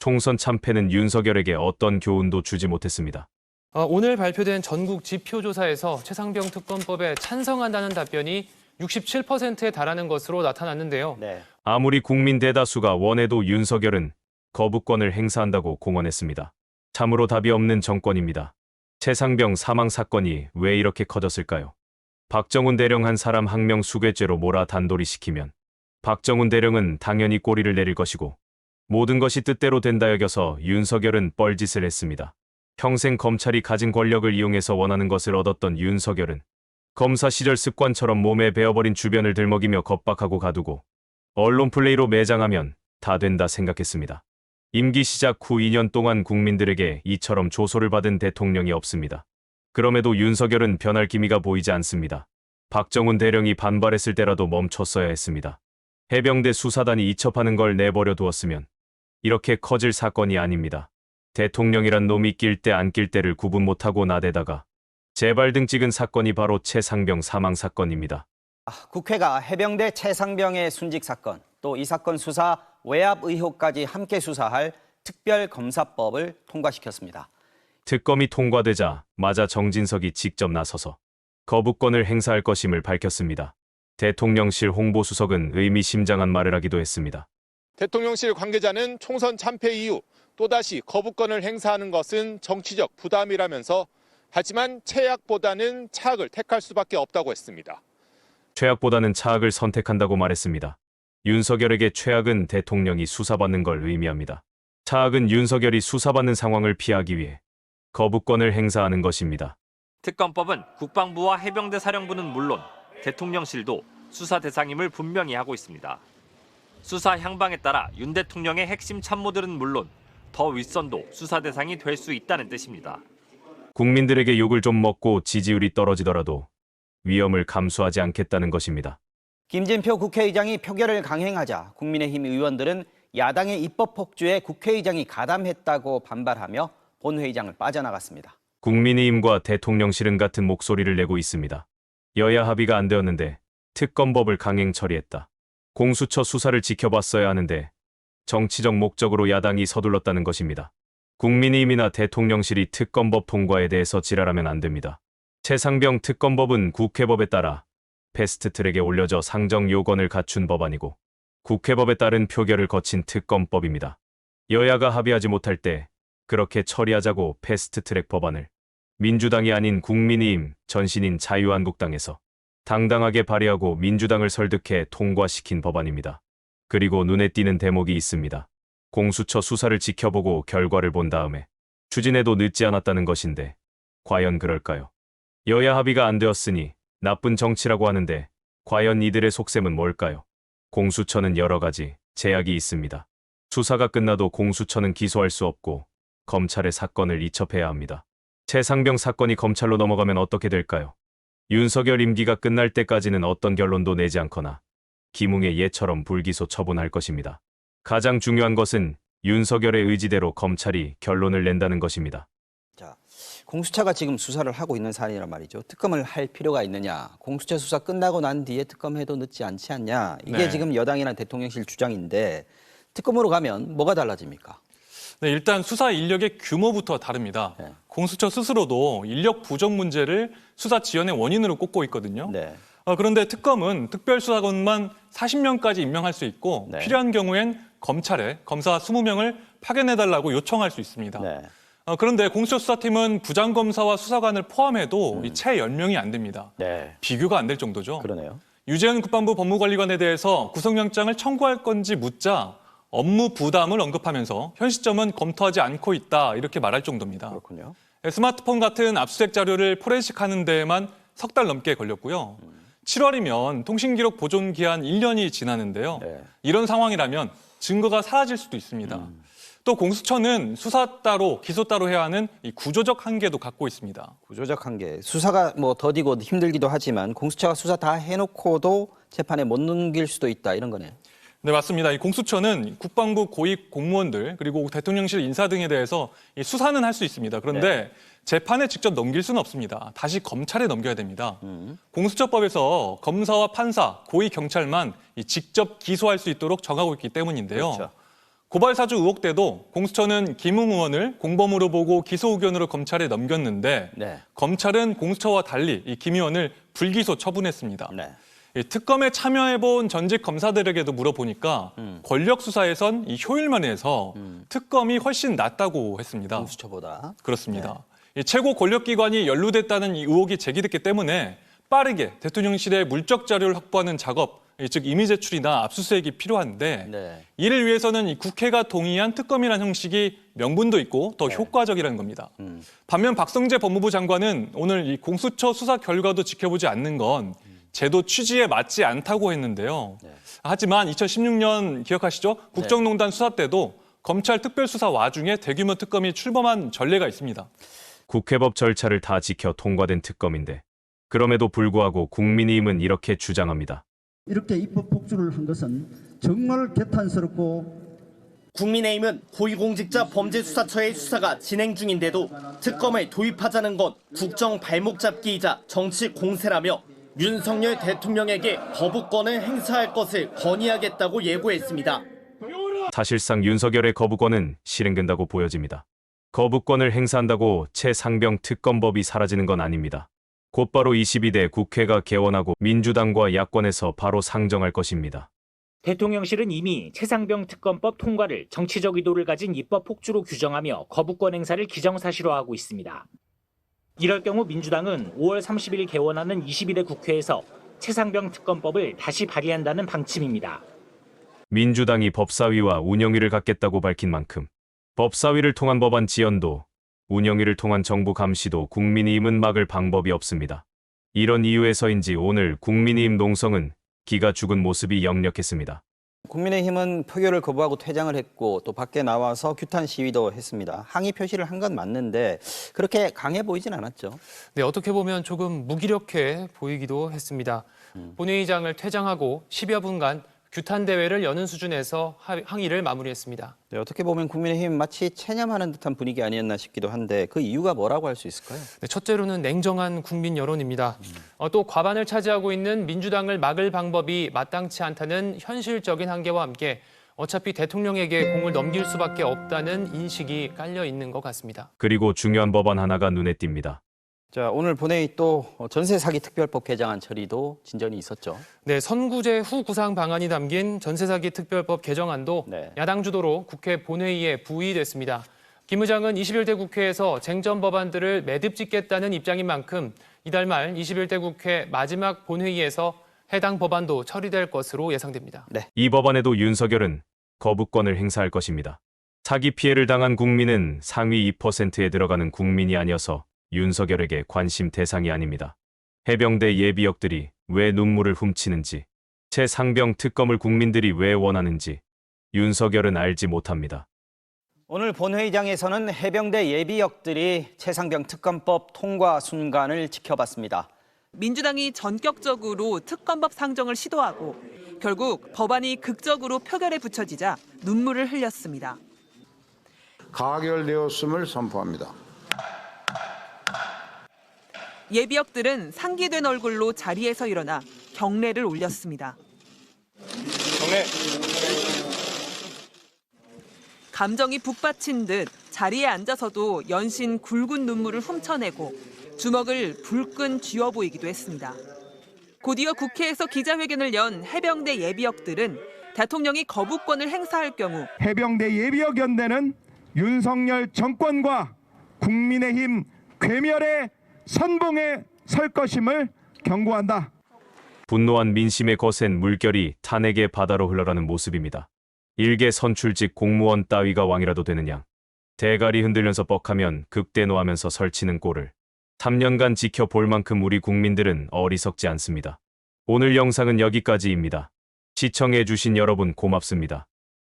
총선 참패는 윤석열에게 어떤 교훈도 주지 못했습니다. 오늘 발표된 전국 지표조사에서 최상병 특검법에 찬성한다는 답변이 67%에 달하는 것으로 나타났는데요. 네. 아무리 국민 대다수가 원해도 윤석열은 거부권을 행사한다고 공언했습니다. 참으로 답이 없는 정권입니다. 최상병 사망 사건이 왜 이렇게 커졌을까요? 박정훈 대령 한 사람 항명 수괴죄로 몰아 단돌이 시키면 박정훈 대령은 당연히 꼬리를 내릴 것이고 모든 것이 뜻대로 된다 여겨서 윤석열은 뻘짓을 했습니다. 평생 검찰이 가진 권력을 이용해서 원하는 것을 얻었던 윤석열은 검사 시절 습관처럼 몸에 배어버린 주변을 들먹이며 겁박하고 가두고 언론 플레이로 매장하면 다 된다 생각했습니다. 임기 시작 후 2년 동안 국민들에게 이처럼 조소를 받은 대통령이 없습니다. 그럼에도 윤석열은 변할 기미가 보이지 않습니다. 박정훈 대령이 반발했을 때라도 멈췄어야 했습니다. 해병대 수사단이 이첩하는 걸 내버려 두었으면 이렇게 커질 사건이 아닙니다. 대통령이란 놈이 낄 때 안 낄 때를 구분 못하고 나대다가 재발등 찍은 사건이 바로 최상병 사망 사건입니다. 국회가 해병대 최상병의 순직 사건, 또 이 사건 수사 외압 의혹까지 함께 수사할 특별검사법을 통과시켰습니다. 특검이 통과되자 마자 정진석이 직접 나서서 거부권을 행사할 것임을 밝혔습니다. 대통령실 홍보수석은 의미심장한 말을 하기도 했습니다. 대통령실 관계자는 총선 참패 이후 또다시 거부권을 행사하는 것은 정치적 부담이라면서 하지만 최악보다는 차악을 택할 수밖에 없다고 했습니다. 최악보다는 차악을 선택한다고 말했습니다. 윤석열에게 최악은 대통령이 수사받는 걸 의미합니다. 차악은 윤석열이 수사받는 상황을 피하기 위해 거부권을 행사하는 것입니다. 특검법은 국방부와 해병대 사령부는 물론 대통령실도 수사 대상임을 분명히 하고 있습니다. 수사 향방에 따라 윤 대통령의 핵심 참모들은 물론 더 윗선도 수사 대상이 될 수 있다는 뜻입니다. 국민들에게 욕을 좀 먹고 지지율이 떨어지더라도 위험을 감수하지 않겠다는 것입니다. 김진표 국회의장이 표결을 강행하자 국민의힘 의원들은 야당의 입법 폭주에 국회의장이 가담했다고 반발하며 본회의장을 빠져나갔습니다. 국민의힘과 대통령실은 같은 목소리를 내고 있습니다. 여야 합의가 안 되었는데 특검법을 강행 처리했다. 공수처 수사를 지켜봤어야 하는데 정치적 목적으로 야당이 서둘렀다는 것입니다. 국민의힘이나 대통령실이 특검법 통과에 대해서 지랄하면 안 됩니다. 최상병 특검법은 국회법에 따라 패스트트랙에 올려져 상정 요건을 갖춘 법안이고 국회법에 따른 표결을 거친 특검법입니다. 여야가 합의하지 못할 때 그렇게 처리하자고 패스트트랙 법안을 민주당이 아닌 국민의힘, 전신인 자유한국당에서 당당하게 발의하고 민주당을 설득해 통과시킨 법안입니다. 그리고 눈에 띄는 대목이 있습니다. 공수처 수사를 지켜보고 결과를 본 다음에 추진해도 늦지 않았다는 것인데 과연 그럴까요? 여야 합의가 안 되었으니 나쁜 정치라고 하는데 과연 이들의 속셈은 뭘까요? 공수처는 여러 가지 제약이 있습니다. 수사가 끝나도 공수처는 기소할 수 없고 검찰의 사건을 이첩해야 합니다. 최상병 사건이 검찰로 넘어가면 어떻게 될까요? 윤석열 임기가 끝날 때까지는 어떤 결론도 내지 않거나 김웅의 예처럼 불기소 처분할 것입니다. 가장 중요한 것은 윤석열의 의지대로 검찰이 결론을 낸다는 것입니다. 자, 공수처가 지금 수사를 하고 있는 사안이란 말이죠. 특검을 할 필요가 있느냐. 공수처 수사 끝나고 난 뒤에 특검해도 늦지 않지 않냐. 이게 지금 여당이나 대통령실 주장인데 특검으로 가면 뭐가 달라집니까? 네, 일단 수사 인력의 규모부터 다릅니다. 네. 공수처 스스로도 인력 부족 문제를 수사 지연의 원인으로 꼽고 있거든요. 네. 그런데 특검은 특별수사관만 40명까지 임명할 수 있고 네. 필요한 경우엔 검찰에 검사 20명을 파견해달라고 요청할 수 있습니다. 네. 그런데 공수처 수사팀은 부장검사와 수사관을 포함해도 채 10명이 안 됩니다. 네. 비교가 안 될 정도죠. 그러네요. 유재현 국방부 법무관리관에 대해서 구속영장을 청구할 건지 묻자 업무 부담을 언급하면서 현 시점은 검토하지 않고 있다 이렇게 말할 정도입니다. 그렇군요. 스마트폰 같은 압수수색 자료를 포렌식하는 데에만 석 달 넘게 걸렸고요. 7월이면 통신기록 보존 기한 1년이 지나는데요. 네. 이런 상황이라면 증거가 사라질 수도 있습니다. 또 공수처는 수사 따로 기소 따로 해야 하는 이 구조적 한계도 갖고 있습니다. 구조적 한계. 수사가 뭐 더디고 힘들기도 하지만 공수처가 수사 다 해놓고도 재판에 못 넘길 수도 있다 이런 거네요. 네, 맞습니다. 이 공수처는 국방부 고위 공무원들 그리고 대통령실 인사 등에 대해서 이 수사는 할 수 있습니다. 그런데 재판에 직접 넘길 수는 없습니다. 다시 검찰에 넘겨야 됩니다. 공수처법에서 검사와 판사, 고위 경찰만 이 직접 기소할 수 있도록 정하고 있기 때문인데요. 그렇죠. 고발 사주 의혹 때도 공수처는 김웅 의원을 공범으로 보고 기소 의견으로 검찰에 넘겼는데 네. 검찰은 공수처와 달리 이 김 의원을 불기소 처분했습니다. 네. 이 특검에 참여해본 전직 검사들에게도 물어보니까 권력 수사에선 이 효율면에서 특검이 훨씬 낫다고 했습니다. 공수처보다. 그렇습니다. 이 최고 권력기관이 연루됐다는 이 의혹이 제기됐기 때문에 빠르게 대통령실에 물적 자료를 확보하는 작업, 즉 이미 제출이나 압수수색이 필요한데 네. 이를 위해서는 이 국회가 동의한 특검이라는 형식이 명분도 있고 더 효과적이라는 겁니다. 반면 박성재 법무부 장관은 오늘 이 공수처 수사 결과도 지켜보지 않는 건 제도 취지에 맞지 않다고 했는데요. 하지만 2016년 기억하시죠? 국정농단 수사 때도 검찰 특별수사 와중에 대규모 특검이 출범한 전례가 있습니다. 국회법 절차를 다 지켜 통과된 특검인데 그럼에도 불구하고 국민의힘은 이렇게 주장합니다. 이렇게 입법 폭주를 한 것은 정말 개탄스럽고 국민의힘은 고위공직자 범죄수사처의 수사가 진행 중인데도 특검을 도입하자는 건 국정 발목 잡기이자 정치 공세라며 윤석열 대통령에게 거부권을 행사할 것을 건의하겠다고 예고했습니다. 사실상 윤석열의 거부권은 실행된다고 보여집니다. 거부권을 행사한다고 최상병 특검법이 사라지는 건 아닙니다. 곧바로 22대 국회가 개원하고 민주당과 야권에서 바로 상정할 것입니다. 대통령실은 이미 최상병 특검법 통과를 정치적 의도를 가진 입법 폭주로 규정하며 거부권 행사를 기정사실화하고 있습니다. 이럴 경우 민주당은 5월 30일 개원하는 22대 국회에서 최상병 특검법을 다시 발의한다는 방침입니다. 민주당이 법사위와 운영위를 갖겠다고 밝힌 만큼 법사위를 통한 법안 지연도, 운영위를 통한 정부 감시도 국민의힘은 막을 방법이 없습니다. 이런 이유에서인지 오늘 국민의힘 농성은 기가 죽은 모습이 역력했습니다. 국민의힘은 표결을 거부하고 퇴장을 했고 또 밖에 나와서 규탄 시위도 했습니다. 항의 표시를 한 건 맞는데 그렇게 강해 보이진 않았죠. 네, 어떻게 보면 조금 무기력해 보이기도 했습니다. 본회의장을 퇴장하고 10여 분간 규탄 대회를 여는 수준에서 항의를 마무리했습니다. 네, 어떻게 보면 국민의힘 마치 체념하는 듯한 분위기 아니었나 싶기도 한데 그 이유가 뭐라고 할 수 있을까요? 네, 첫째로는 냉정한 국민 여론입니다. 또 과반을 차지하고 있는 민주당을 막을 방법이 마땅치 않다는 현실적인 한계와 함께 어차피 대통령에게 공을 넘길 수밖에 없다는 인식이 깔려 있는 것 같습니다. 그리고 중요한 법안 하나가 눈에 띕니다. 자, 오늘 본회의 또 전세 사기 특별법 개정안 처리도 진전이 있었죠. 네, 선구제 후 구상 방안이 담긴 전세 사기 특별법 개정안도 네. 야당 주도로 국회 본회의에 부의됐습니다. 김 의장은 21대 국회에서 쟁점 법안들을 매듭 짓겠다는 입장인 만큼 이달 말 21대 국회 마지막 본회의에서 해당 법안도 처리될 것으로 예상됩니다. 네. 이 법안에도 윤석열은 거부권을 행사할 것입니다. 사기 피해를 당한 국민은 상위 2%에 들어가는 국민이 아니어서 윤석열에게 관심 대상이 아닙니다. 해병대 예비역들이 왜 눈물을 훔치는지, 최상병 특검을 국민들이 왜 원하는지 윤석열은 알지 못합니다. 오늘 본회의장에서는 해병대 예비역들이 최상병 특검법 통과 순간을 지켜봤습니다. 민주당이 전격적으로 특검법 상정을 시도하고 결국 법안이 극적으로 표결에 붙여지자 눈물을 흘렸습니다. 가결되었음을 선포합니다. 예비역들은 상기된 얼굴로 자리에서 일어나 경례를 올렸습니다. 경례. 감정이 북받친 듯 자리에 앉아서도 연신 굵은 눈물을 훔쳐내고 주먹을 불끈 쥐어 보이기도 했습니다. 곧이어 국회에서 기자회견을 연 해병대 예비역들은 대통령이 거부권을 행사할 경우 해병대 예비역 연대는 윤석열 정권과 국민의힘 괴멸의 선봉에 설 것임을 경고한다. 분노한 민심의 거센 물결이 탄핵의 바다로 흘러가는 모습입니다. 일개 선출직 공무원 따위가 왕이라도 되는 양. 대가리 흔들면서 뻑하면 극대노하면서 설치는 꼴을 3년간 지켜볼 만큼 우리 국민들은 어리석지 않습니다. 오늘 영상은 여기까지입니다. 시청해주신 여러분 고맙습니다.